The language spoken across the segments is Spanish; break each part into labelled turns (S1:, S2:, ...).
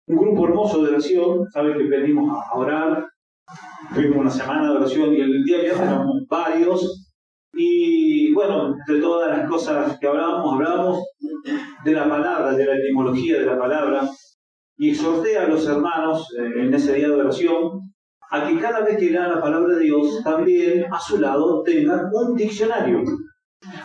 S1: un grupo hermoso de oración. Saben que venimos a orar, tuvimos una semana de oración y el día viernes éramos varios. Y bueno, de todas las cosas que hablábamos de la palabra, de la etimología de la palabra, y exhorté a los hermanos en ese día de oración a que cada vez que lean la palabra de Dios, también a su lado tengan un diccionario.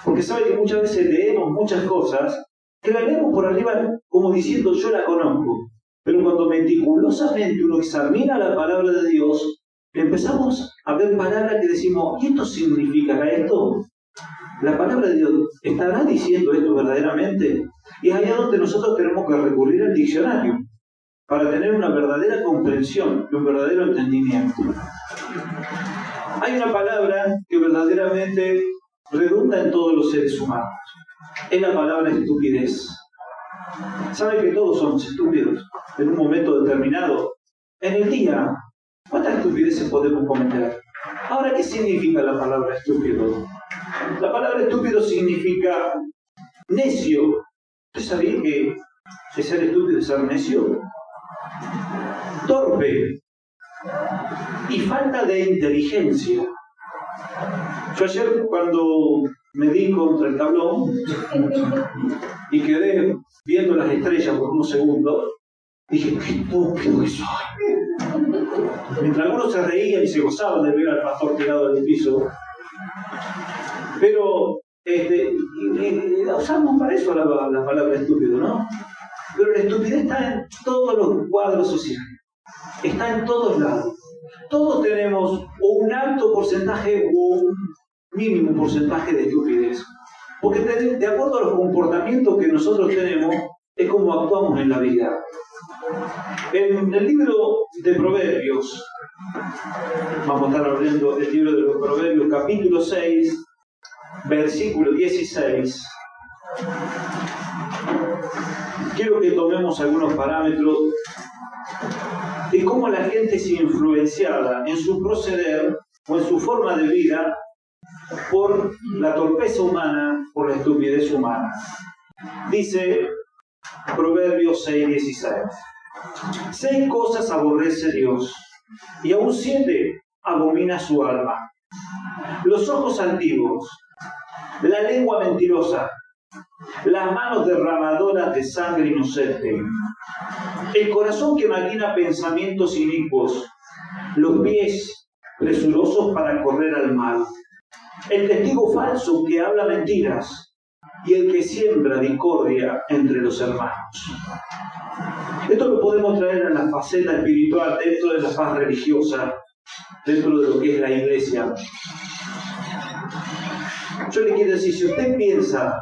S1: Porque sabe que muchas veces leemos muchas cosas que la leemos por arriba como diciendo yo la conozco. Pero cuando meticulosamente uno examina la palabra de Dios, empezamos a ver palabras que decimos, ¿y esto significará esto? ¿La palabra de Dios estará diciendo esto verdaderamente? Y es allá donde nosotros tenemos que recurrir al diccionario para tener una verdadera comprensión y un verdadero entendimiento. Hay una palabra que verdaderamente redunda en todos los seres humanos. Es la palabra estupidez. ¿Saben que todos somos estúpidos en un momento determinado? En el día, ¿cuántas estupideces podemos cometer? Ahora, ¿qué significa la palabra estúpido? La palabra estúpido significa necio. ¿Usted sabía que ser estúpido es ser necio? Torpe y falta de inteligencia. Yo ayer, cuando me di contra el tablón y quedé viendo las estrellas por unos segundos, dije, qué estúpido que soy. Mientras algunos se reían y se gozaban de ver al pastor tirado en el piso, pero la usamos para eso la palabra estúpido, ¿no? Pero la estupidez está en todos los cuadros sociales, está en todos lados. Todos tenemos o un alto porcentaje o un mínimo porcentaje de estupidez. Porque de acuerdo a los comportamientos que nosotros tenemos, es como actuamos en la vida. En el libro de Proverbios, vamos a estar abriendo el libro de los Proverbios, capítulo 6, versículo 16. Quiero que tomemos algunos parámetros de cómo la gente es influenciada en su proceder o en su forma de vida por la torpeza humana, por la estupidez humana. Dice Proverbios 6:16. 6 cosas aborrece Dios, y aún 7 abomina su alma: los ojos altivos, la lengua mentirosa, las manos derramadoras de sangre inocente, el corazón que maquina pensamientos inicuos, los pies presurosos para correr al mal, el testigo falso que habla mentiras y el que siembra discordia entre los hermanos. Esto lo podemos traer a la faceta espiritual dentro de la paz religiosa, dentro de lo que es la iglesia. Yo le quiero decir, si usted piensa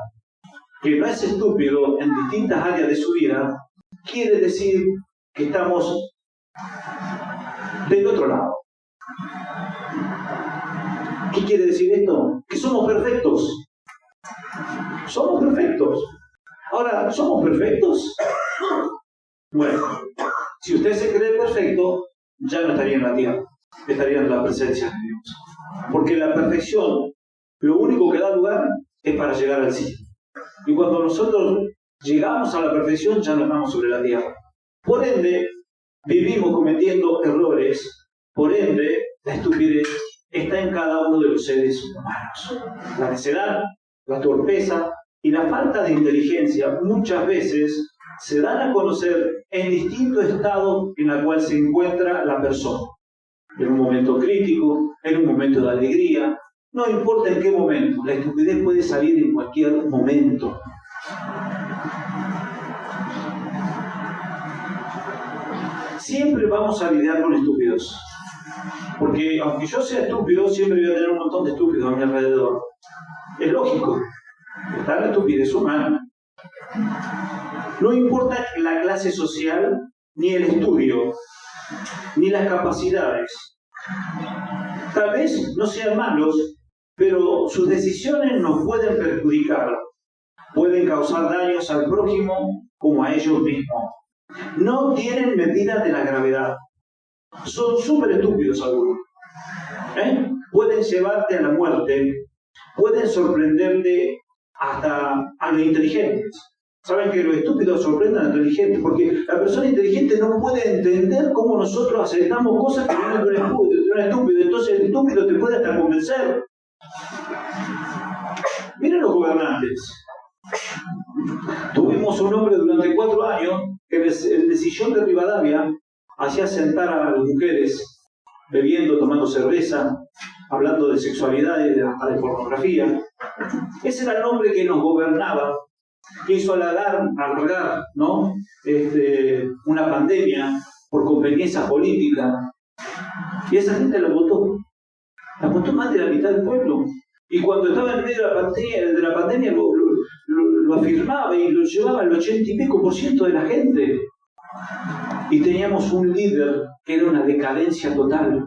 S1: que no es estúpido en distintas áreas de su vida, quiere decir que estamos del otro lado. ¿Qué quiere decir esto? Que somos perfectos. Somos perfectos. Ahora, ¿somos perfectos? Bueno, si usted se cree perfecto, ya no estaría en la tierra, estaría en la presencia de Dios. Porque la perfección, lo único que da lugar es para llegar al cielo. Y cuando nosotros llegamos a la perfección, ya no estamos sobre la tierra. Por ende, vivimos cometiendo errores. Por ende, la estupidez está en cada uno de los seres humanos. La necedad, la torpeza y la falta de inteligencia muchas veces se dan a conocer en distintos estados en el cual se encuentra la persona. En un momento crítico, en un momento de alegría, no importa en qué momento, la estupidez puede salir en cualquier momento. Siempre vamos a lidiar con estúpidos. Porque aunque yo sea estúpido, siempre voy a tener un montón de estúpidos a mi alrededor. Es lógico. Está la estupidez humana. No importa la clase social, ni el estudio, ni las capacidades. Tal vez no sean malos, pero sus decisiones nos pueden perjudicar. Pueden causar daños al prójimo como a ellos mismos. No tienen medida de la gravedad. Son súper estúpidos algunos. Pueden llevarte a la muerte. Pueden sorprenderte hasta a los inteligentes. Saben que los estúpidos sorprenden a los inteligentes, porque la persona inteligente no puede entender cómo nosotros aceptamos cosas que vienen de un estúpido. Entonces el estúpido te puede hasta convencer. Miren los gobernantes. Tuvimos un hombre durante 4 años que en el sillón de Rivadavia hacía sentar a las mujeres bebiendo, tomando cerveza, hablando de sexualidad y hasta de pornografía. Ese era el hombre que nos gobernaba, que hizo alargar, ¿no? Una pandemia por conveniencia política. Y esa gente la votó más de la mitad del pueblo. Y cuando estaba en medio de la pandemia lo afirmaba y lo llevaba al 80 y pico % de la gente. Y teníamos un líder que era una decadencia total.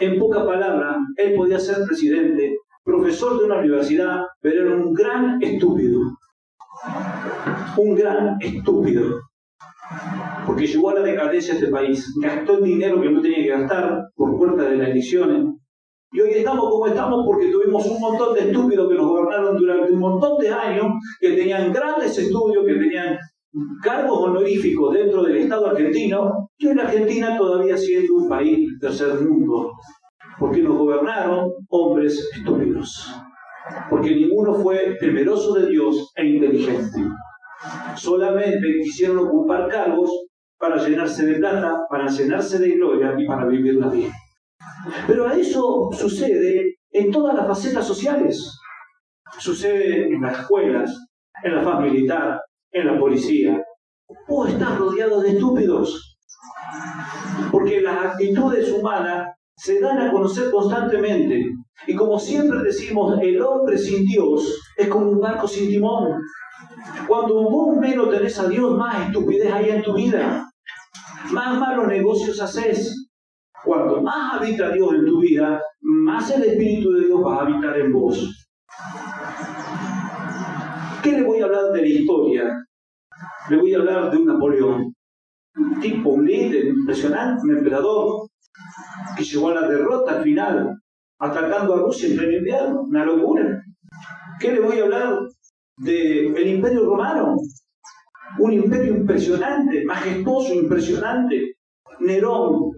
S1: En pocas palabras, él podía ser presidente, profesor de una universidad, pero era un gran estúpido. Un gran estúpido. Porque llevó a la decadencia a este país. Gastó el dinero que no tenía que gastar por cuenta de las elecciones. Y hoy estamos como estamos porque tuvimos un montón de estúpidos que nos gobernaron durante un montón de años, que tenían grandes estudios, que tenían cargos honoríficos dentro del Estado argentino, y hoy la Argentina todavía siendo un país del tercer mundo. Porque nos gobernaron hombres estúpidos. Porque ninguno fue temeroso de Dios e inteligente. Solamente quisieron ocupar cargos para llenarse de plata, para llenarse de gloria y para vivir la vida. Pero eso sucede en todas las facetas sociales. Sucede en las escuelas, en la faz militar, en la policía. Vos estás rodeado de estúpidos. Porque las actitudes humanas se dan a conocer constantemente. Y como siempre decimos, el hombre sin Dios es como un barco sin timón. Cuando vos menos tenés a Dios, más estupidez hay en tu vida. Más malos negocios haces. Cuanto más habita Dios en tu vida, más el Espíritu de Dios va a habitar en vos. ¿Qué le voy a hablar de la historia? Le voy a hablar de un Napoleón. Un tipo, un líder impresionante, un emperador, que llegó a la derrota al final, atacando a Rusia en pleno invierno. Una locura. ¿Qué le voy a hablar del Imperio Romano? Un imperio impresionante, majestuoso, impresionante. Nerón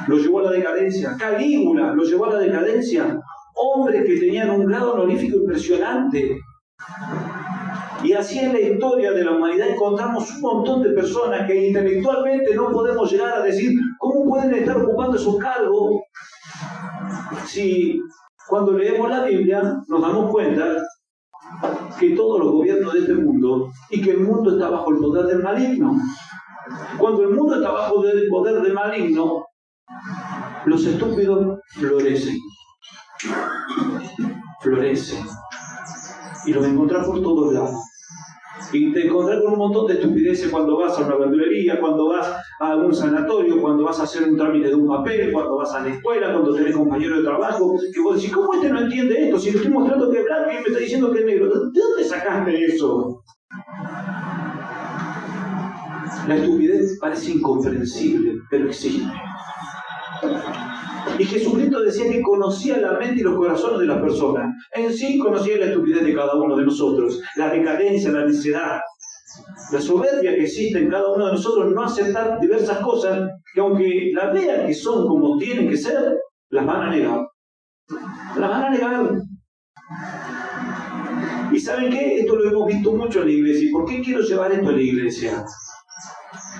S1: lo llevó a la decadencia. Calígula lo llevó a la decadencia. Hombres que tenían un grado honorífico impresionante. Y así en la historia de la humanidad encontramos un montón de personas que intelectualmente no podemos llegar a decir cómo pueden estar ocupando esos cargos. Si cuando leemos la Biblia nos damos cuenta que todos los gobiernos de este mundo y que el mundo está bajo el poder del maligno. Cuando el mundo está bajo el poder del maligno, los estúpidos florecen. Florecen. Y los encontrás por todos lados. Y te encontrás con un montón de estupideces cuando vas a una verdulería, cuando vas a un sanatorio, cuando vas a hacer un trámite de un papel, cuando vas a la escuela, cuando tenés compañero de trabajo, que vos decís, ¿cómo este no entiende esto? Si le estoy mostrando que es blanco y me está diciendo que es negro. ¿De dónde sacaste eso? La estupidez parece incomprensible, pero existe. Y Jesucristo decía que conocía la mente y los corazones de las personas. En sí conocía la estupidez de cada uno de nosotros, la decadencia, la necedad, la soberbia que existe en cada uno de nosotros, no aceptar diversas cosas que aunque las vean que son como tienen que ser, las van a negar. Las van a negar. ¿Y saben qué? Esto lo hemos visto mucho en la iglesia. ¿Y por qué quiero llevar esto a la iglesia?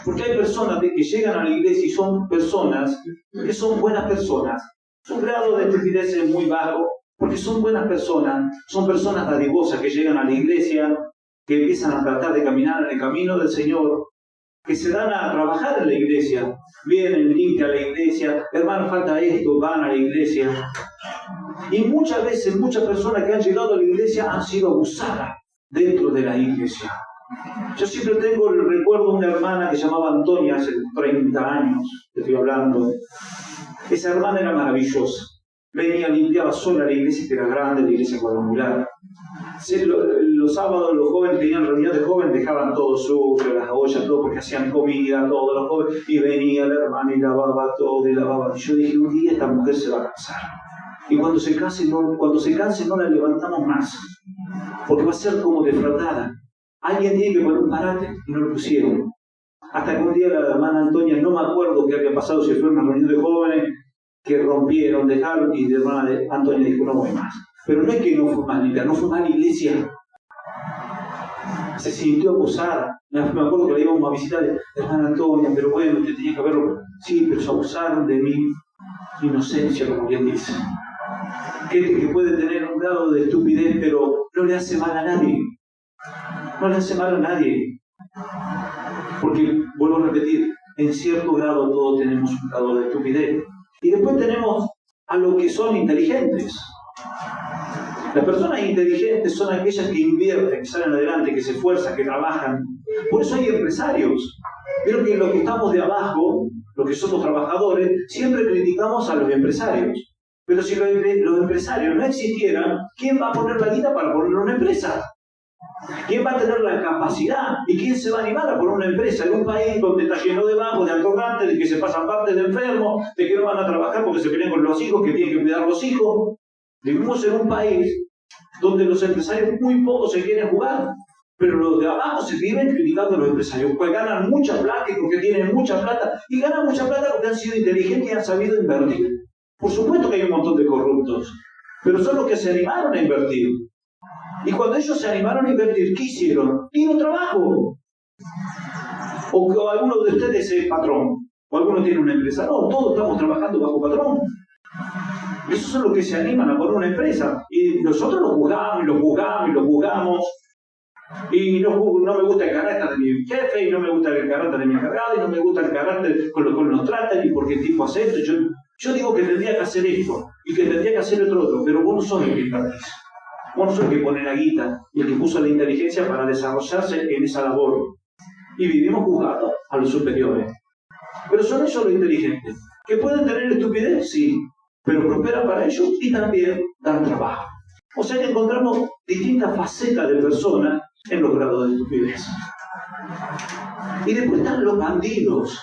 S1: Porque hay personas que llegan a la iglesia y son personas que son buenas personas. Su grado de estupidez es muy bajo, porque son buenas personas, son personas dadivosas que llegan a la iglesia, que empiezan a tratar de caminar en el camino del Señor, que se dan a trabajar en la iglesia, vienen, limpian la iglesia, hermano, falta esto, van a la iglesia. Y muchas veces, muchas personas que han llegado a la iglesia han sido abusadas dentro de la iglesia. Yo siempre tengo el recuerdo de una hermana que se llamaba Antonia, hace 30 años, te estoy hablando. Esa hermana era maravillosa. Venía, limpiaba sola la iglesia, que era grande, la iglesia cuadrangular. Los sábados los jóvenes tenían reunión de jóvenes, dejaban todo sucio, las ollas, todo, porque hacían comida, todos los jóvenes, y venía la hermana y lavaba todo, y lavaba. Y yo dije, un día esta mujer se va a cansar. Y cuando se canse no la levantamos más, porque va a ser como defraudada. alguien tiene que poner un parate y no lo pusieron. Hasta que un día la hermana Antonia, no me acuerdo qué había pasado, si fue una reunión de jóvenes, que rompieron, dejaron, y la hermana Antonia dijo, no voy más. Pero no es que no fue más limpia, no fue más la iglesia. Se sintió abusada. Me acuerdo que la íbamos a visitar, hermana Antonia, pero bueno, usted tenía que verlo. Sí, pero se abusaron de mi inocencia, como bien dice. Gente que puede tener un grado de estupidez, pero no le hace mal a nadie. No le hace mal a nadie. Porque, vuelvo a repetir, en cierto grado todos tenemos un grado de estupidez. Y después tenemos a los que son inteligentes. Las personas inteligentes son aquellas que invierten, que salen adelante, que se esfuerzan, que trabajan. Por eso hay empresarios. Pero que los que estamos de abajo, los que somos trabajadores, siempre criticamos a los empresarios. Pero si los empresarios no existieran, ¿quién va a poner la guita para poner una empresa? ¿Quién va a tener la capacidad? ¿Y quién se va a animar a poner una empresa en un país donde está lleno de vagos, de arrogantes, de que se pasan partes de enfermos, de que no van a trabajar porque se pelean con los hijos, que tienen que cuidar los hijos? Vivimos en un país donde los empresarios muy pocos se quieren jugar, pero los de abajo se viven criticando a los empresarios, porque ganan mucha plata y porque tienen mucha plata, y ganan mucha plata porque han sido inteligentes y han sabido invertir. Por supuesto que hay un montón de corruptos, pero son los que se animaron a invertir. Y cuando ellos se animaron a invertir, ¿qué hicieron? Dieron trabajo. O alguno de ustedes es patrón, o alguno tiene una empresa. No, todos estamos trabajando bajo patrón. Esos son los que se animan a poner una empresa. Y nosotros los juzgamos, y los juzgamos, y los juzgamos. Y no me gusta el carácter de mi jefe, y no me gusta el carácter de mi encargado, y no me gusta el carácter con lo que nos tratan, y porque el tipo hace esto. Yo digo que tendría que hacer esto, y que tendría que hacer otro, pero vos no sos el que invertís. Vos no sos el que pone la guita, y el que puso la inteligencia para desarrollarse en esa labor. Y vivimos juzgados a los superiores. Pero son ellos los inteligentes. ¿Que pueden tener estupidez? Sí. Pero prosperan para ellos y también dan trabajo. O sea que encontramos distintas facetas de personas en los grados de estupidez. Y después están los bandidos.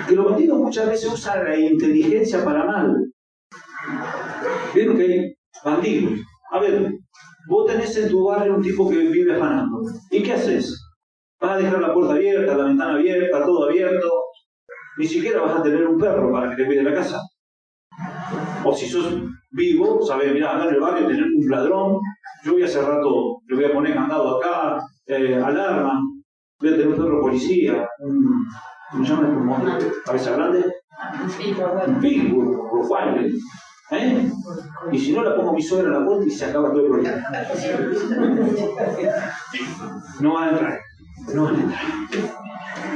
S1: Que los bandidos muchas veces usan la inteligencia para mal. ¿Vieron que hay bandidos? A ver, vos tenés en tu barrio un tipo que vive afanando. ¿Y qué haces? Vas a dejar la puerta abierta, la ventana abierta, todo abierto. Ni siquiera vas a tener un perro para que te cuide la casa. O si sos vivo, sabés, mirá, acá en el barrio tener un ladrón, yo voy a hacer rato, le voy a poner candado acá, alarma, voy a tener un perro policía, ¿cómo se llama este monstruo? ¿Cabeza grande? Un pitbull, Rottweiler. Y si no, la pongo a mi suegra en la puerta y se acaba todo el problema. No van a entrar.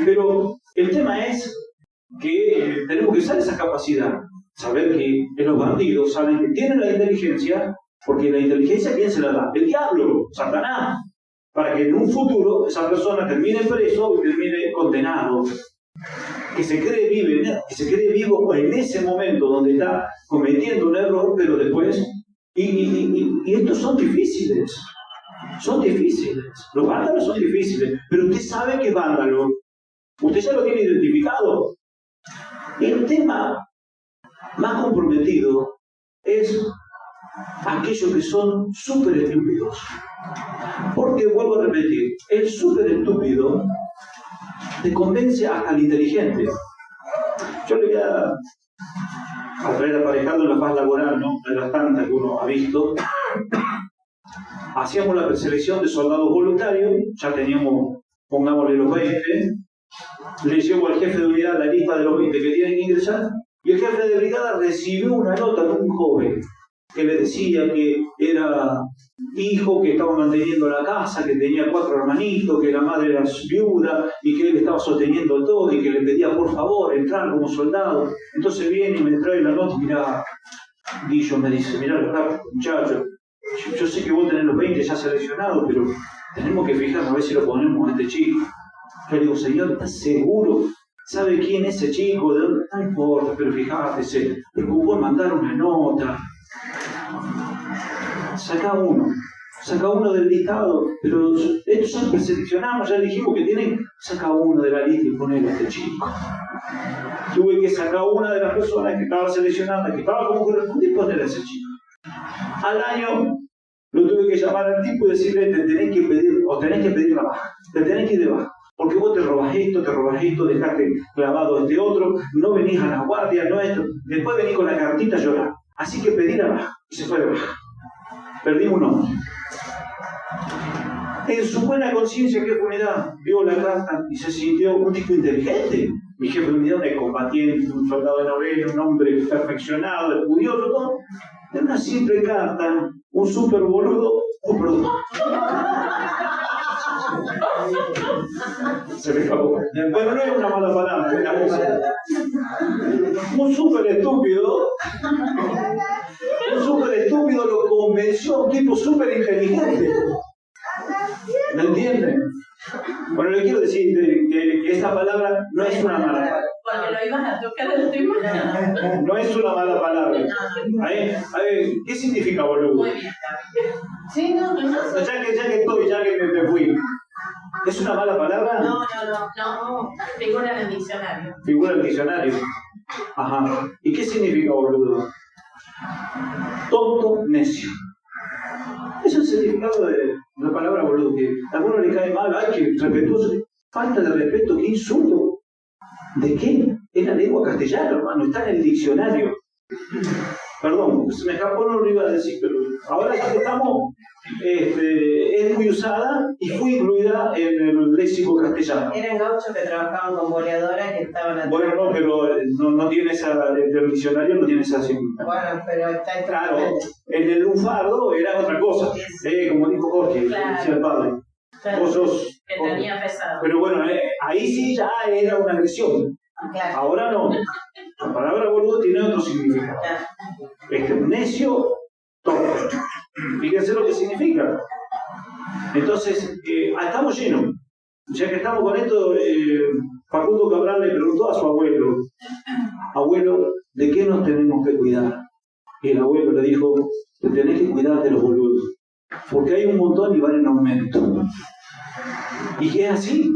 S1: Pero el tema es que tenemos que usar esa capacidad. Saber que los bandidos saben que tienen la inteligencia, porque la inteligencia, ¿quién se la da? El diablo, Satanás, para que en un futuro esa persona termine preso y termine condenado. Que se cree vivo en ese momento donde está cometiendo un error, pero después. Y estos son difíciles. Son difíciles. Los vándalos son difíciles. Pero usted sabe que es vándalo. Usted ya lo tiene identificado. El tema más comprometido es aquellos que son súper estúpidos. Porque, vuelvo a repetir, el súper estúpido te convence hasta el inteligente. Yo le voy a traer aparejando en la paz laboral, ¿no? De las tantas que uno ha visto. Hacíamos la preselección de soldados voluntarios, ya teníamos, pongámosle los 20, le llevo al jefe de unidad la lista de los 20 que tienen que ingresar, y el jefe de brigada recibió una nota de un joven que le decía que era hijo, que estaba manteniendo la casa, que tenía 4 hermanitos, que la madre era viuda y que él estaba sosteniendo todo y que le pedía por favor entrar como soldado. Entonces viene y me trae la nota, mirá, Guillo me dice, mirá los carros, muchachos, yo sé que vos tenés los 20 ya seleccionados, pero tenemos que fijarnos a ver si lo ponemos a este chico. Yo le digo, señor, ¿estás seguro? ¿Sabe quién es ese chico? ¿De dónde? No importa, pero fíjate, se preocupó en mandar una nota. Saca uno del listado, pero estos ya preseleccionamos, ya dijimos que tienen, saca uno de la lista y ponelo a este chico. Tuve que sacar una de las personas que estaba seleccionada, que estaba como corresponde, y poner a ese chico. Al año lo tuve que llamar al tipo y decirle, te tenés que pedir la baja, te tenés que ir de baja. Porque vos te robás esto, dejaste clavado este otro, no venís a la guardia, no esto. Después venís con la cartita a llorar. Así que pedí la baja. Y se fue de baja. Perdimos un hombre. En su buena conciencia, ¿qué fue unidad? Vio la carta y se sintió un tipo inteligente. Mi jefe de unidad, un combatiente, un soldado de noveno, un hombre perfeccionado, estudioso, todo. En una simple carta, un súper boludo, perdón. Se me escapó. Bueno, no es una mala palabra, era un súper estúpido. Un súper estúpido lo convenció a un tipo súper inteligente. ¿Me entienden? Bueno, le quiero decir que esta palabra no es una mala palabra.
S2: Porque lo ibas a tocar el tema.
S1: No es una mala palabra. ¿Qué significa boludo?
S2: Muy bien. Sí, no.
S1: Ya que me fui. ¿Es una mala palabra?
S2: No. Figura en el diccionario.
S1: Figura en el diccionario. Ajá. ¿Y qué significa boludo? Tonto, necio. Ese es el significado de la palabra boludo, que a alguno le cae mal, ay, que respetuoso. Falta de respeto, qué insulto. ¿De qué? Es la lengua castellana, hermano, está en el diccionario. Perdón, se me escapó, no lo iba a decir, pero ahora ya que estamos, es muy usada y fue incluida en el léxico castellano.
S3: Eran gauchos que trabajaban con boleadoras que estaban atrás.
S1: Bueno, no, pero no tiene esa, el diccionario no tiene esa similitud.
S3: Bueno, pero está
S1: claro, en el lunfardo era otra cosa, como dijo Jorge,
S2: claro.
S1: Decía el padre.
S2: Claro.
S1: Cosas,
S2: que tenía pesado.
S1: pero bueno, ahí sí ya era una agresión.
S3: Claro.
S1: Ahora no. La palabra boludo tiene otro significado. Necio, tonto. Fíjense lo que significa. Entonces, estamos llenos. Ya que estamos con esto, Facundo Cabral le preguntó a su abuelo, abuelo, ¿de qué nos tenemos que cuidar? Y el abuelo le dijo, te tenés que cuidar de los boludos, porque hay un montón y van en aumento. Y que es así.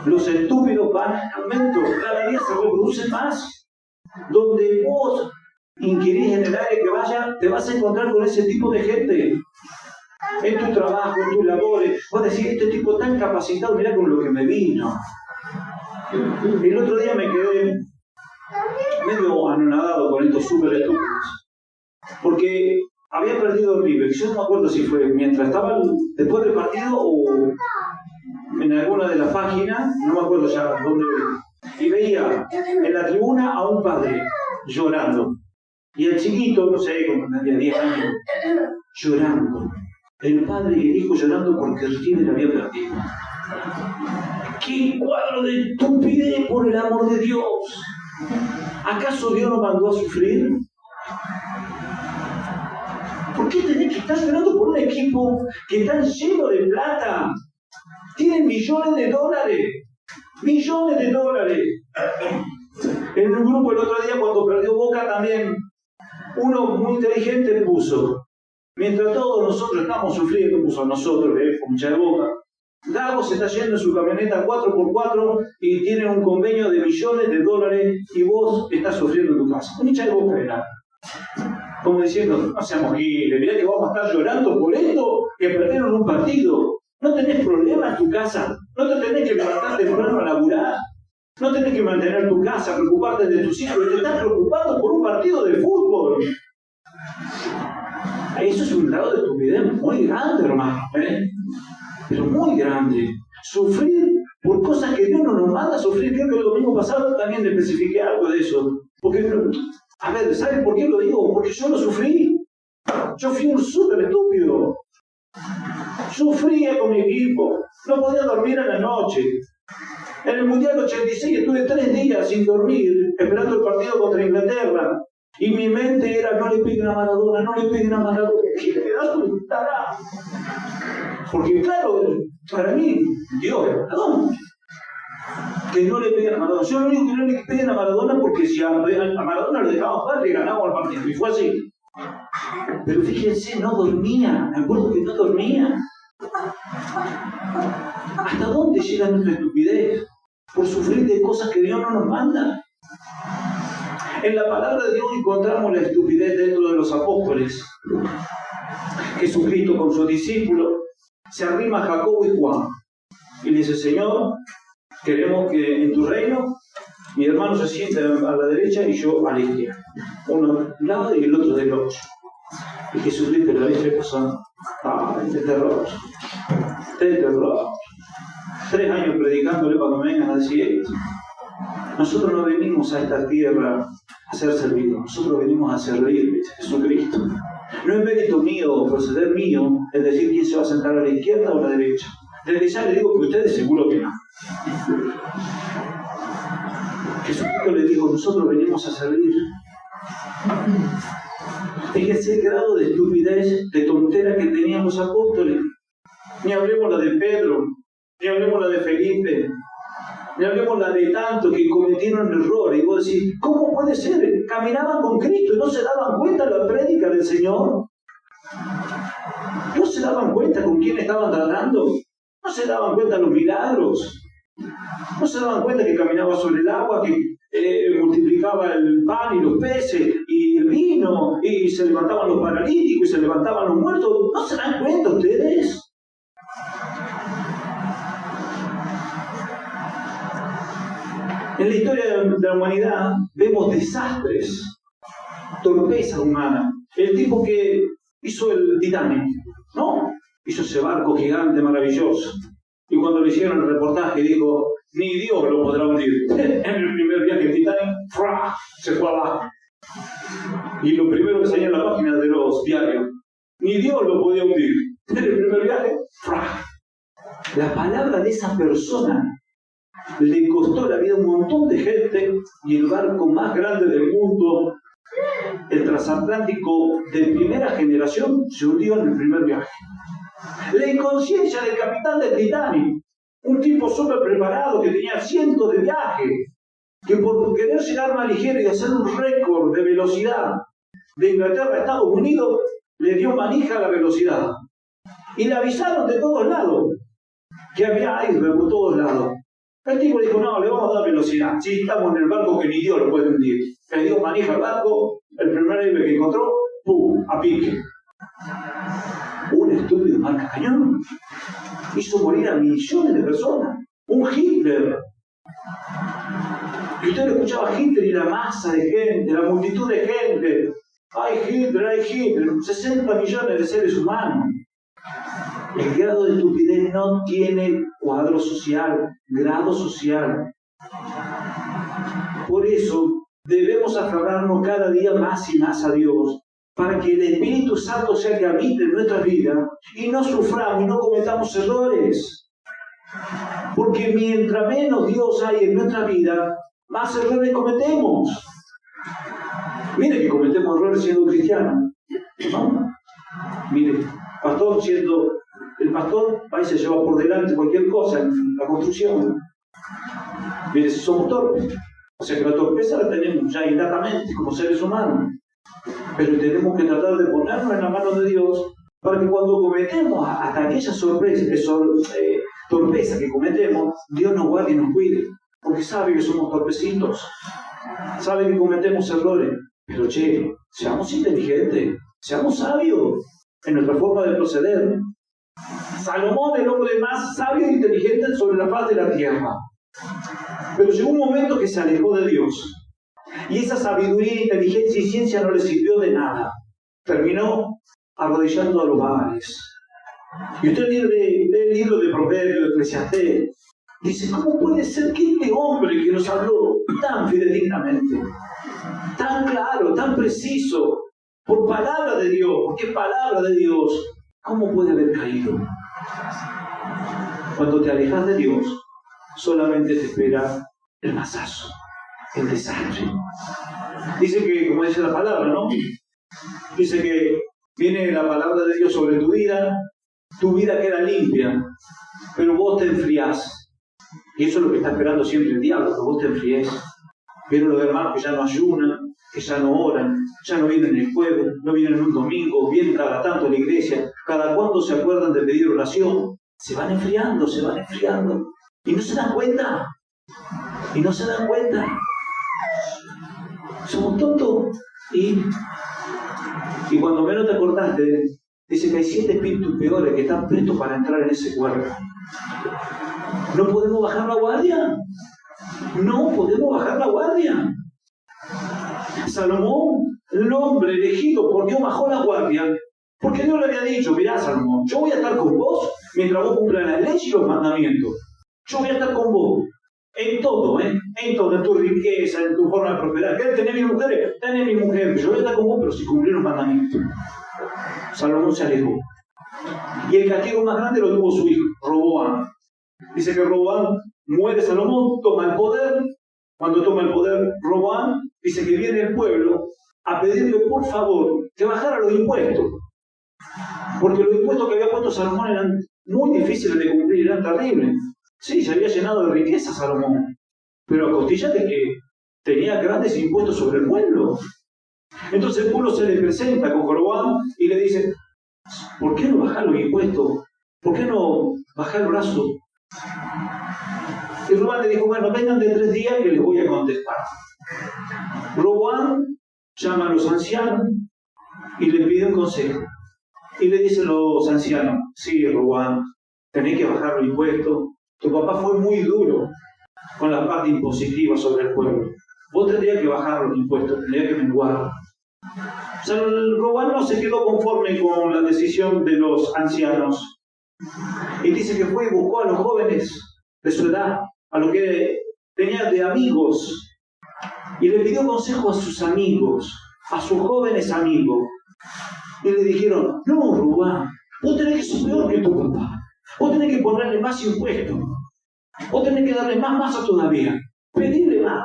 S1: Los estúpidos van en aumento, cada día se reproducen más. Donde vos inquirís en el área que vaya, te vas a encontrar con ese tipo de gente. En tu trabajo, en tus labores, vos decís, este tipo tan capacitado, mirá con lo que me vino. El otro día me quedé medio anonadado con estos súper estúpidos. Porque había perdido el River, yo no me acuerdo si fue mientras estaba después del partido o en alguna de las páginas, no me acuerdo ya dónde veía. Y veía en la tribuna a un padre llorando. Y el chiquito, no sé, como tenía 10 años, llorando. El padre y el hijo llorando porque el River había perdido. ¡Qué cuadro de estupidez, por el amor de Dios! ¿Acaso Dios nos mandó a sufrir? ¿Por qué tenés que estar llorando por un equipo que está lleno de plata? Tienen millones de dólares. Millones de dólares. En un grupo el otro día, cuando perdió Boca, también uno muy inteligente puso, mientras todos nosotros estamos sufriendo, puso a nosotros, con mucha de Boca, Gago se está yendo en su camioneta 4x4 y tiene un convenio de millones de dólares y vos estás sufriendo en tu casa. Un hincha de Boca era. Como diciendo, no seamos giles, mirá que vamos a estar llorando por esto que perdieron un partido. No tenés problema en tu casa, no te tenés que levantar temprano a laburar, no tenés que mantener tu casa, preocuparte de tus hijos, te estás preocupando por un partido de fútbol. Eso es un grado de estupidez muy grande, hermano, pero muy grande. Sufrir por cosas que Dios no nos manda a sufrir. Creo que el domingo pasado también le especifiqué algo de eso. Porque, a ver, ¿saben por qué lo digo? Porque yo lo sufrí. Yo fui un súper estúpido. Sufría con mi equipo. No podía dormir a la noche. En el Mundial 86 estuve 3 días sin dormir, esperando el partido contra Inglaterra. Y mi mente era, no le peguen a Maradona, no le peguen a Maradona. ¿Qué pedazo de tará? Porque claro, para mí, Dios es Maradona. Que no le peguen a Maradona. Yo lo único que no le peguen a Maradona porque si a Maradona lo dejaban jugar, le ganábamos el partido. Y fue así. Pero fíjense, no dormía. Me acuerdo que no dormía. ¿Hasta dónde llega nuestra estupidez? Por sufrir de cosas que Dios no nos manda. En la palabra de Dios encontramos la estupidez dentro de los apóstoles. Jesucristo con sus discípulos, se arrima a Jacobo y Juan y le dice: Señor, queremos que en tu reino mi hermano se siente a la derecha y yo a la izquierda, uno de un lado y el otro del otro. Y Jesucristo le dice: ¡ay, qué terror! ¡Qué terror! 3 años predicándole para que me vengan a decir esto. Nosotros no venimos a esta tierra a ser servidos, nosotros venimos a servir a Jesucristo. No es mérito mío, proceder mío, es decir quién se va a sentar a la izquierda o a la derecha. Desde ya le digo que ustedes seguro que no. Jesucristo le dijo: nosotros venimos a servir. Fíjense el grado de estupidez, de tontera que tenían los apóstoles. Ni hablemos la de Pedro, ni hablemos la de Felipe, ni hablemos la de tantos que cometieron errores. Y vos decís: ¿cómo puede ser? Caminaban con Cristo y no se daban cuenta de la prédica del Señor. No se daban cuenta con quién estaban tratando. No se daban cuenta de los milagros. No se daban cuenta que caminaba sobre el agua, que multiplicaba el pan y los peces y el vino, y se levantaban los paralíticos y se levantaban los muertos. ¿No se dan cuenta ustedes? En la historia de la humanidad vemos desastres, torpeza humana. El tipo que hizo el Titanic, ¿no? Hizo ese barco gigante maravilloso. Y cuando le hicieron el reportaje dijo: ni Dios lo podrá hundir. En el primer viaje el Titanic ¡fra!, se fue abajo. Y lo primero que salía en la página de los diarios: ni Dios lo podía hundir. En el primer viaje ¡fra! La palabra de esa persona le costó la vida a un montón de gente, y el barco más grande del mundo, el transatlántico de primera generación, se hundió en el primer viaje. La inconsciencia del capitán del Titanic, un tipo súper preparado que tenía cientos de viajes, que por querer llegar más ligero y hacer un récord de velocidad de Inglaterra a Estados Unidos, le dio manija a la velocidad. Y le avisaron de todos lados que había iceberg por todos lados. El tipo dijo: no, le vamos a dar velocidad. Sí, estamos en el barco que ni Dios lo puede hundir. Le dio manija al barco, el primer iceberg que encontró, ¡pum!, a pique. Un estúpido marca cañón hizo morir a millones de personas. Un Hitler. Y usted lo escuchaba a Hitler y la masa de gente, la multitud de gente. ¡Ay, Hitler, ay, Hitler! 60 millones de seres humanos. El grado de estupidez no tiene cuadro social, grado social. Por eso debemos aferrarnos cada día más y más a Dios, para que el Espíritu Santo sea que habite en nuestra vida y no suframos y no cometamos errores. Porque mientras menos Dios hay en nuestra vida, más errores cometemos. Mire que cometemos errores siendo cristianos, ¿no? Mire, el pastor ahí se lleva por delante cualquier cosa en la construcción. Mire, si somos torpes, o sea que la torpeza la tenemos ya innatamente como seres humanos. Pero tenemos que tratar de ponernos en la mano de Dios para que cuando cometemos hasta aquella torpeza que cometemos, Dios nos guarde y nos cuide. Porque sabe que somos torpecitos, sabe que cometemos errores. Pero seamos inteligentes, seamos sabios en nuestra forma de proceder. Salomón, el hombre más sabio e inteligente sobre la faz de la tierra. Pero llegó un momento que se alejó de Dios. Y esa sabiduría, inteligencia y ciencia no le sirvió de nada. Terminó arrodillando a los Baales. Y usted lee el libro de Proverbios, de Eclesiastés. Dice: ¿cómo puede ser que este hombre que nos habló tan fidedignamente, tan claro, tan preciso, por palabra de Dios, porque es palabra de Dios, cómo puede haber caído? Cuando te alejas de Dios, solamente te espera el masazo, el desastre. Dice que, como dice la palabra, ¿no? Dice que viene la palabra de Dios sobre tu vida queda limpia, pero vos te enfriás. Y eso es lo que está esperando siempre el diablo, que vos te enfríes. Vieron los hermanos que ya no ayunan, que ya no oran, ya no vienen el jueves, no vienen un domingo, vienen cada tanto a la iglesia, cada cuando se acuerdan de pedir oración, se van enfriando, y no se dan cuenta, somos tontos, y cuando menos te acordaste, dice que hay 7 espíritus peores que están prestos para entrar en ese cuerpo. ¿No podemos bajar la guardia? No podemos bajar la guardia. Salomón, el hombre elegido por Dios, bajó la guardia, porque Dios le había dicho: mirá, Salomón, yo voy a estar con vos mientras vos cumplas la ley y los mandamientos. Yo voy a estar con vos en todo, en todo, en tu riqueza, en tu forma de prosperar. ¿Querés tener mi mujer? Tenés mi mujer. Yo voy a estar con vos, pero si cumplís los mandamientos. Salomón se alejó. Y el castigo más grande lo tuvo su hijo, Roboam. Dice que Roboam muere, Salomón toma el poder. Cuando toma el poder Roboam, dice que viene el pueblo a pedirle por favor que bajara los impuestos. Porque los impuestos que había puesto Salomón eran muy difíciles de cumplir, eran terribles. Sí, se había llenado de riqueza Salomón, pero a costillas de que tenía grandes impuestos sobre el pueblo. Entonces el pueblo se le presenta con Roboam y le dice: ¿por qué no bajar los impuestos? ¿Por qué no bajar el brazo? Y Roboam le dijo: bueno, vengan de 3 días que les voy a contestar. Roboam llama a los ancianos y les pide un consejo. Y le dicen los ancianos: sí, Roboam, tenés que bajar los impuestos. Tu papá fue muy duro con la parte impositiva sobre el pueblo. Vos tendrías que bajar los impuestos, tendrías que menguar. O sea, Roboam no se quedó conforme con la decisión de los ancianos. Y dice que fue y buscó a los jóvenes de su edad, a los que tenía de amigos, y le pidió consejo a sus amigos, a sus jóvenes amigos. Y le dijeron: no, Roboam, vos tenés que ser peor que tu papá. Vos tenés que ponerle más impuestos. Vos tenés que darle más masa todavía. Pedirle más.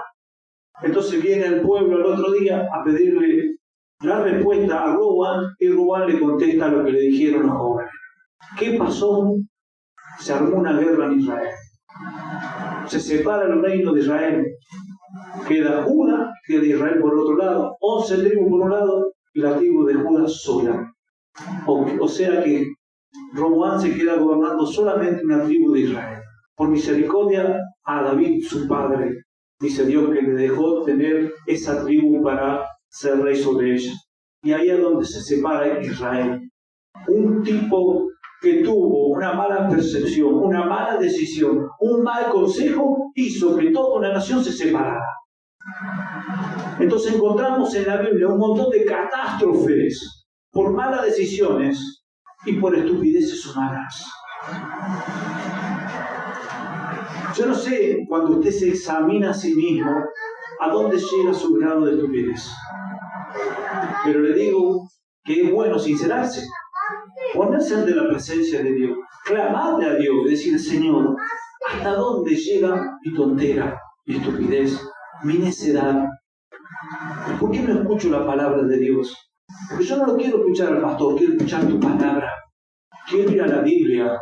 S1: Entonces viene el pueblo el otro día a pedirle la respuesta a Roboam, y Roboam le contesta lo que le dijeron los jóvenes. ¿Qué pasó? Se armó una guerra en Israel. Se separa el reino de Israel. Queda Judá, queda Israel por otro lado, 11 tribus por un lado, y la tribu de Judá sola. O sea que Roboam se queda gobernando solamente una tribu de Israel. Por misericordia a David, su padre, dice Dios que le dejó tener esa tribu para ser rey sobre ella. Y ahí es donde se separa Israel. Un tipo que tuvo una mala percepción, una mala decisión, un mal consejo, hizo que toda una nación se separara. Entonces encontramos en la Biblia un montón de catástrofes por malas decisiones y por estupideces humanas. Yo no sé, cuando usted se examina a sí mismo, a dónde llega su grado de estupidez. Pero le digo que es bueno sincerarse, ponerse ante la presencia de Dios, clamarle a Dios y decir: Señor, ¿hasta dónde llega mi tontera, mi estupidez, mi necedad? ¿Por qué no escucho la palabra de Dios? Porque yo no lo quiero escuchar al pastor, quiero escuchar tu palabra. Quiero ir a la Biblia.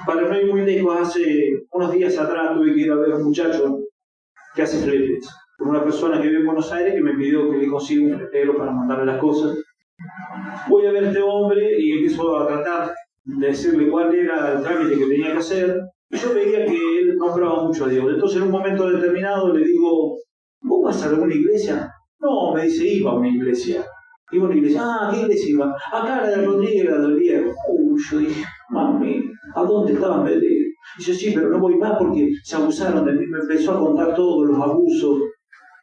S1: Para no ir muy lejos, hace unos días atrás tuve que ir a ver a un muchacho que hace fletes. Una persona que vive en Buenos Aires que me pidió que le consiga un fletero para mandarle las cosas. Voy a ver a este hombre y empiezo a tratar de decirle cuál era el trámite que tenía que hacer. Y yo veía que él nombraba mucho a Dios. Entonces en un momento determinado le digo: ¿vos vas a alguna iglesia? No, me dice: iba a una iglesia. Iba a una iglesia. Ah, ¿qué iglesia iba? Acá la de Rodríguez, la del Viejo. Yo dije: mami, ¿a dónde estaban? Dice: sí, pero no voy más porque se abusaron de mí. Me empezó a contar todos los abusos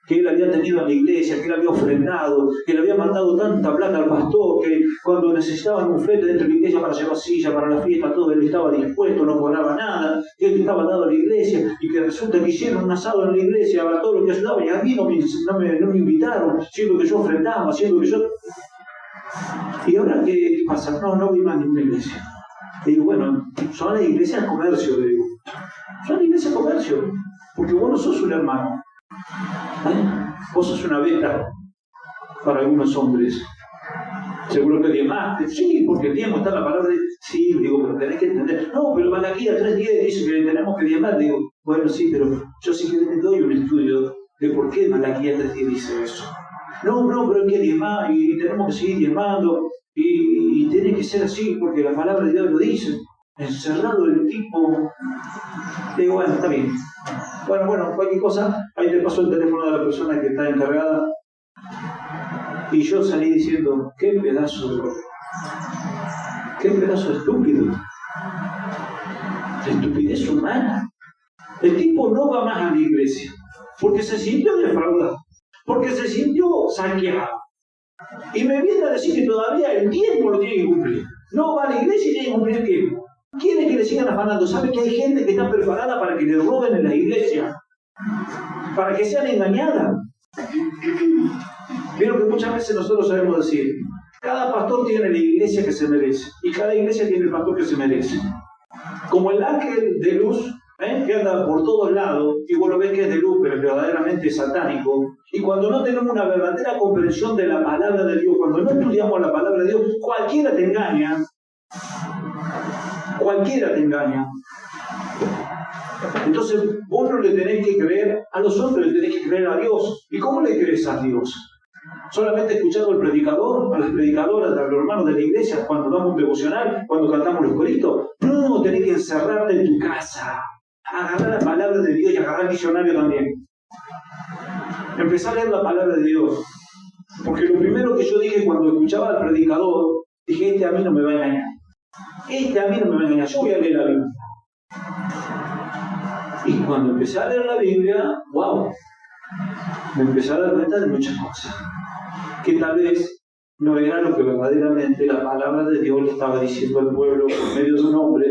S1: que él había tenido en la iglesia, que él había ofrendado, que le había mandado tanta plata al pastor, que cuando necesitaban un flete dentro de la iglesia para llevar silla, para la fiesta, todo, él estaba dispuesto, no cobraba nada, que él estaba dado a la iglesia, y que resulta que hicieron un asado en la iglesia a todo lo que ayudaba, y a mí no me invitaron, siendo que yo ofrendaba, siendo que yo... ¿Y ahora qué pasa? No voy más a ninguna iglesia. Le digo: bueno, son las iglesias comercio, le digo. Son las iglesias comercio, porque vos no sos un hermano. Vos sos una beta para algunos hombres. Seguro que diezmaste. Sí, porque el diezmo está en la palabra de... Sí, digo, pero tenés que entender. No, pero Malaquías 3:10 dice que tenemos que diezmar. Digo, bueno, sí, pero yo sí que te doy un estudio de por qué Malaquías 3:10 dice eso. No, pero hay que diezmar y tenemos que seguir diezmando y tiene que ser así porque la palabra de Dios lo dice. Encerrado el tipo. Digo, bueno, está bien. Bueno, cualquier cosa, ahí te paso el teléfono de la persona que está encargada. Y yo salí diciendo, qué pedazo estúpido. La estupidez humana. El tipo no va más a la iglesia porque se sintió defraudado, porque se sintió saqueado. Y me viene a decir que todavía el tiempo lo tiene que cumplir. No va a la iglesia y tiene que cumplir el tiempo. Quiere que le sigan afanando. ¿Sabe que hay gente que está preparada para que le roben en la iglesia? Para que sean engañadas. Vieron que muchas veces nosotros sabemos decir, cada pastor tiene la iglesia que se merece y cada iglesia tiene el pastor que se merece. Como el ángel de luz, que anda por todos lados, y vos lo ves que es de luz, pero verdaderamente es satánico. Y cuando no tenemos una verdadera comprensión de la palabra de Dios, cuando no estudiamos la palabra de Dios, cualquiera te engaña. Cualquiera te engaña. Entonces vos no le tenés que creer a los hombres, le tenés que creer a Dios. ¿Y cómo le crees a Dios? ¿Solamente escuchando al predicador, a las predicadoras, a los hermanos de la iglesia, cuando damos un devocional, cuando cantamos los coritos? No, tenés que encerrarte en tu casa, agarrar la palabra de Dios y agarrar el diccionario también. Empezar a leer la palabra de Dios. Porque lo primero que yo dije cuando escuchaba al predicador, dije, este a mí no me va a engañar. Este a mí no me va a engañar, yo voy a leer la Biblia. Y cuando empecé a leer la Biblia, wow, me empecé a dar cuenta de muchas cosas que tal vez no era lo que verdaderamente la palabra de Dios le estaba diciendo al pueblo por medio de un hombre,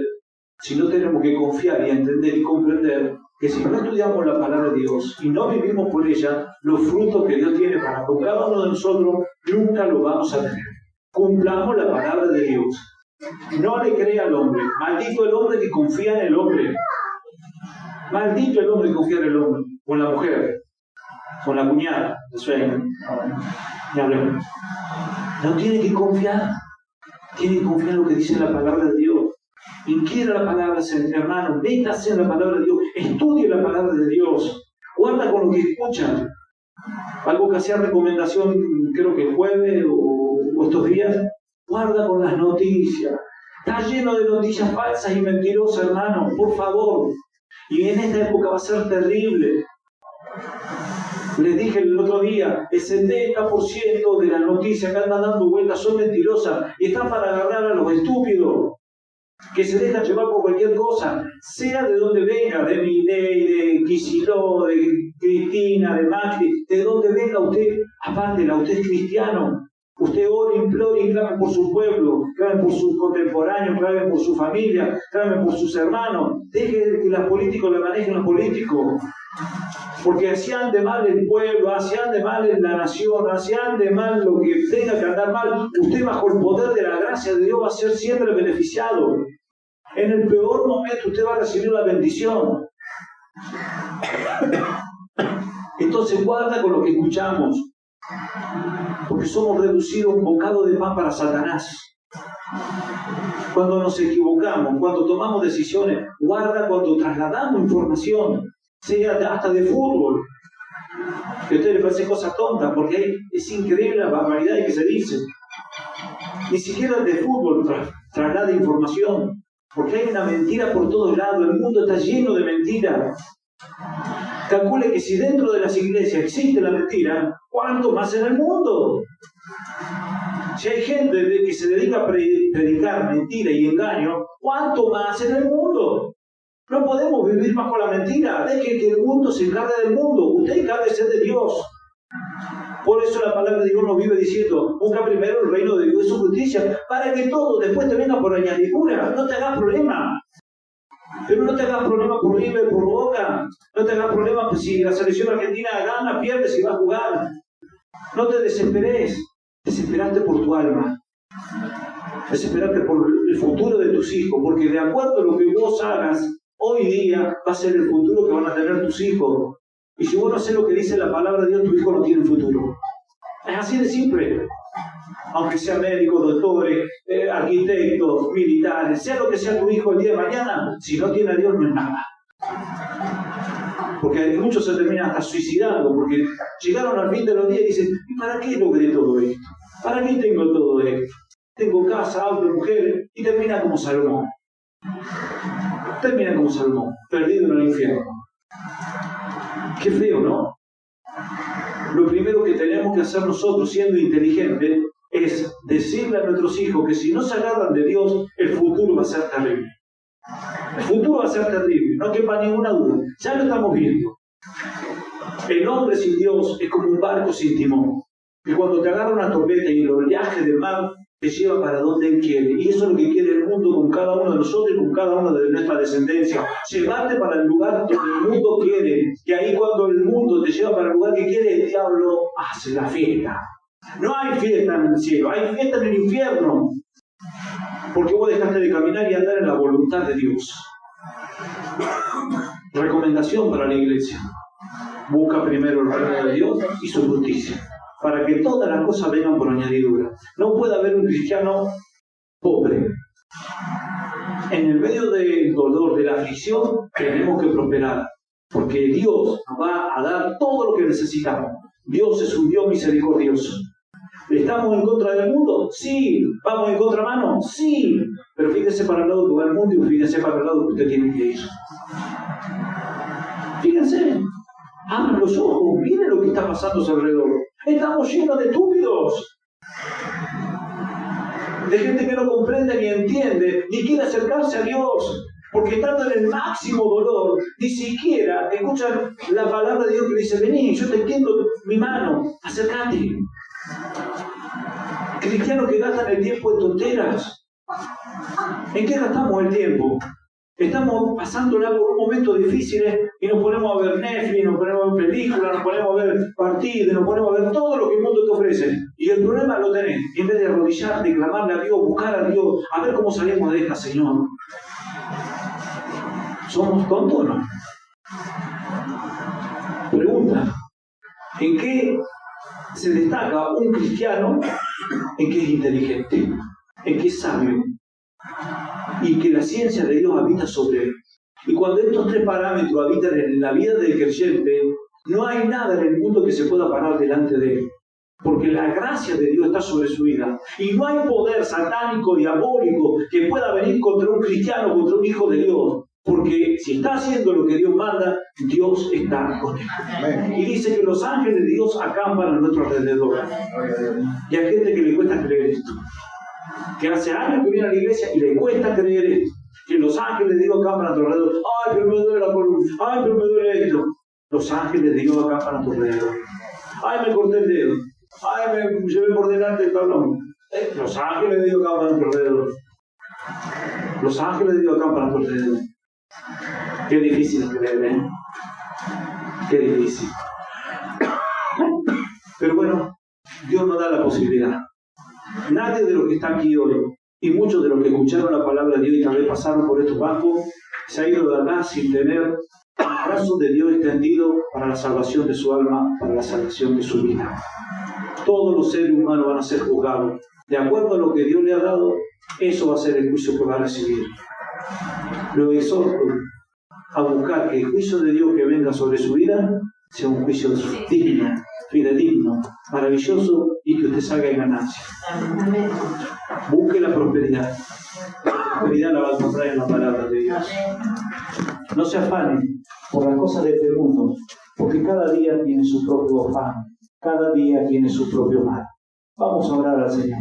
S1: sino tenemos que confiar y entender y comprender que si no estudiamos la palabra de Dios y no vivimos por ella, los frutos que Dios tiene para con cada uno de nosotros nunca los vamos a tener. Cumplamos la palabra de Dios. No le crea al hombre. Maldito el hombre que confía en el hombre. Maldito el hombre que confía en el hombre, o en la mujer, o en la cuñada, de sueño. No tiene que confiar. Tiene que confiar en lo que dice la palabra de Dios. Inquiera la palabra, hermano, métase en la palabra de Dios, estudie la palabra de Dios, guarda con lo que escuchan. Algo que hacía recomendación, creo que el jueves o estos días, guarda con las noticias. Está lleno de noticias falsas y mentirosas, hermano, por favor. Y en esta época va a ser terrible. Les dije el otro día, el 70% de las noticias que andan dando vueltas son mentirosas y están para agarrar a los estúpidos que se dejan llevar por cualquier cosa, sea de donde venga, de Milei, de Kicillof, de Cristina, de Macri, de donde venga usted, apártela, usted es cristiano. Usted ore, implore y clame por su pueblo, clame por sus contemporáneos, clame por su familia, clame por sus hermanos. Deje que los políticos le manejen los políticos. Porque así ande mal el pueblo, así ande mal la nación, así ande mal lo que tenga que andar mal, usted bajo el poder de la gracia de Dios va a ser siempre beneficiado. En el peor momento usted va a recibir la bendición. Entonces guarda con lo que escuchamos. Porque somos reducidos a un bocado de pan para Satanás. Cuando nos equivocamos, cuando tomamos decisiones, guarda cuando trasladamos información, sea hasta de fútbol, que a ustedes les parece cosa tonta, porque es increíble la barbaridad que se dice. Ni siquiera de fútbol traslada información, porque hay una mentira por todos lados, el mundo está lleno de mentiras. Calcule que si dentro de las iglesias existe la mentira, ¿cuánto más en el mundo? Si hay gente que se dedica a predicar mentira y engaño, ¿cuánto más en el mundo? No podemos vivir bajo la mentira. Deje que el mundo se encargue del mundo. Usted encárguese de Dios. Por eso la palabra de Dios nos vive diciendo, busca primero el reino de Dios y su justicia, para que todo después te venga por añadidura. No te hagas problema. Pero no te hagas problema por River, por Boca. No te hagas problema si la selección argentina gana, pierde, si va a jugar. No te desesperes. Desesperate por tu alma. Desesperate por el futuro de tus hijos. Porque de acuerdo a lo que vos hagas hoy día, va a ser el futuro que van a tener tus hijos. Y si vos no haces lo que dice la palabra de Dios, tu hijo no tiene futuro. Es así de simple. Aunque sea médicos, doctores, arquitectos, militares, sea lo que sea tu hijo el día de mañana, si no tiene a Dios no es nada. Porque muchos se terminan hasta suicidando, porque llegaron al fin de los días y dicen, ¿y para qué logré todo esto? ¿Para qué tengo todo esto? Tengo casa, auto, mujeres, y termina como Salomón. Termina como Salomón, perdido en el infierno. Qué feo, ¿no? Lo primero que tenemos que hacer nosotros, siendo inteligentes, es decirle a nuestros hijos que si no se agarran de Dios, el futuro va a ser terrible. El futuro va a ser terrible, no quepa ninguna duda. Ya lo estamos viendo. El hombre sin Dios es como un barco sin timón. Y cuando te agarra una tormenta y el oleaje del mar te lleva para donde Él quiere. Y eso es lo que quiere el mundo con cada uno de nosotros y con cada uno de nuestra descendencia. Llevarte para el lugar donde el mundo quiere. Que ahí cuando el mundo te lleva para el lugar que quiere, el diablo hace la fiesta. No hay fiesta en el cielo, hay fiesta en el infierno. Porque vos dejaste de caminar y andar en la voluntad de Dios. Recomendación para la iglesia. Busca primero el reino de Dios y su justicia, para que todas las cosas vengan por añadidura. No puede haber un cristiano pobre. En el medio del dolor, de la aflicción, tenemos que prosperar, porque Dios nos va a dar todo lo que necesitamos. Dios es un Dios misericordioso. ¿Estamos en contra del mundo? Sí. ¿Vamos en contramano? Sí. Pero fíjese para el lado que va el mundo y fíjese para el lado que usted tiene que ir. Fíjense. Abran los ojos, miren lo que está pasando a su alrededor. Estamos llenos de estúpidos. De gente que no comprende ni entiende, ni quiere acercarse a Dios. Porque estando en el máximo dolor, ni siquiera escuchan la palabra de Dios que dice: vení, yo te extiendo mi mano, acércate. Cristianos que gastan el tiempo en tonteras. ¿En qué gastamos el tiempo? Estamos pasándola por un momento difícil y nos ponemos a ver Netflix, nos ponemos a ver películas, nos ponemos a ver partidos, nos ponemos a ver todo lo que el mundo te ofrece. Y el problema lo tenés. En vez de arrodillarte, clamarle a Dios, buscar a Dios, a ver cómo salimos de esta, Señor. ¿Somos tontos o no? Pregunta: ¿en qué se destaca un cristiano? En que es inteligente, en que es sabio y que la ciencia de Dios habita sobre él. Y cuando estos tres parámetros habitan en la vida del creyente, no hay nada en el mundo que se pueda parar delante de él, porque la gracia de Dios está sobre su vida y no hay poder satánico, diabólico que pueda venir contra un cristiano, contra un hijo de Dios. Porque si está haciendo lo que Dios manda, Dios está con él. Y dice que los ángeles de Dios acampan a nuestro alrededor. Y hay gente que le cuesta creer esto. Que hace años que viene a la iglesia y le cuesta creer esto. Que los ángeles de Dios acampan a tu alrededor. Ay, pero me duele la columna. Ay, pero me duele esto. Los ángeles de Dios acampan a tu alrededor. Ay, me corté el dedo. Ay, me llevé por delante el tablón. Los ángeles de Dios acampan a tu alrededor. Los ángeles de Dios acampan a tu alrededor. Qué difícil es creer, ¿eh? Qué difícil. Pero bueno, Dios nos da la posibilidad. Nadie de los que está aquí hoy, y muchos de los que escucharon la palabra de Dios y tal vez pasaron por estos bancos, se ha ido de acá sin tener el brazo de Dios extendido para la salvación de su alma, para la salvación de su vida. Todos los seres humanos van a ser juzgados. De acuerdo a lo que Dios le ha dado, eso va a ser el juicio que va a recibir. Lo exhorto a buscar que el juicio de Dios que venga sobre su vida sea un juicio digno, fidedigno, maravilloso y que usted salga en ganancia. Busque la prosperidad. La prosperidad la va a encontrar en la palabra de Dios. No se afanen por las cosas de este mundo, porque cada día tiene su propio afán, cada día tiene su propio mal. Vamos a orar al Señor.